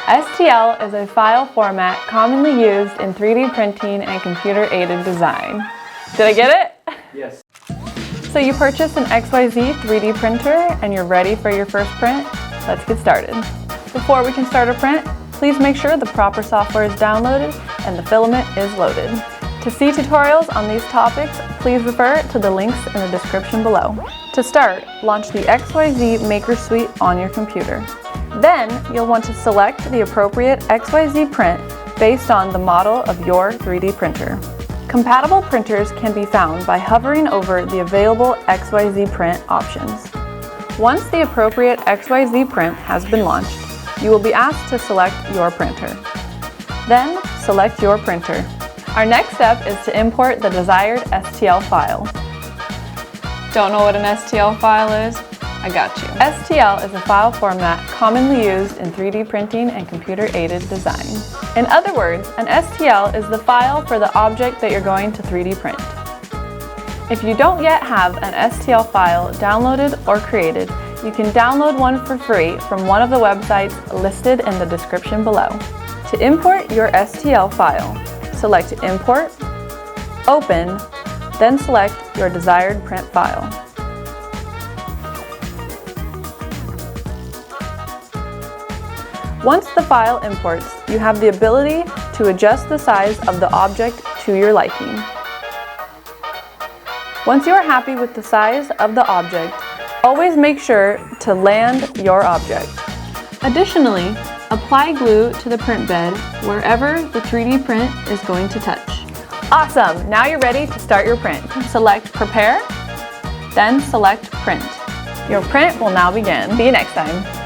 STL is a file format commonly used in 3D printing and computer-aided design. Did I get it? Yes. So you purchased an XYZ 3D printer and you're ready for your first print? Let's get started. Before we can start a print, please make sure the proper software is downloaded and the filament is loaded. To see tutorials on these topics, please refer to the links in the description below. To start, launch the XYZ Maker Suite on your computer. Then, you'll want to select the appropriate XYZ print based on the model of your 3D printer. Compatible printers can be found by hovering over the available XYZ print options. Once the appropriate XYZ print has been launched, you will be asked to select your printer. Then, select your printer. Our next step is to import the desired STL file. Don't know what an STL file is? I got you. STL is a file format commonly used in 3D printing and computer-aided design. In other words, an STL is the file for the object that you're going to 3D print. If you don't yet have an STL file downloaded or created, you can download one for free from one of the websites listed in the description below. To import your STL file, select Import, Open, then select your desired print file. Once the file imports, you have the ability to adjust the size of the object to your liking. Once you are happy with the size of the object, always make sure to land your object. Additionally, apply glue to the print bed wherever the 3D print is going to touch. Awesome! Now you're ready to start your print. Select Prepare, then select Print. Your print will now begin. See you next time.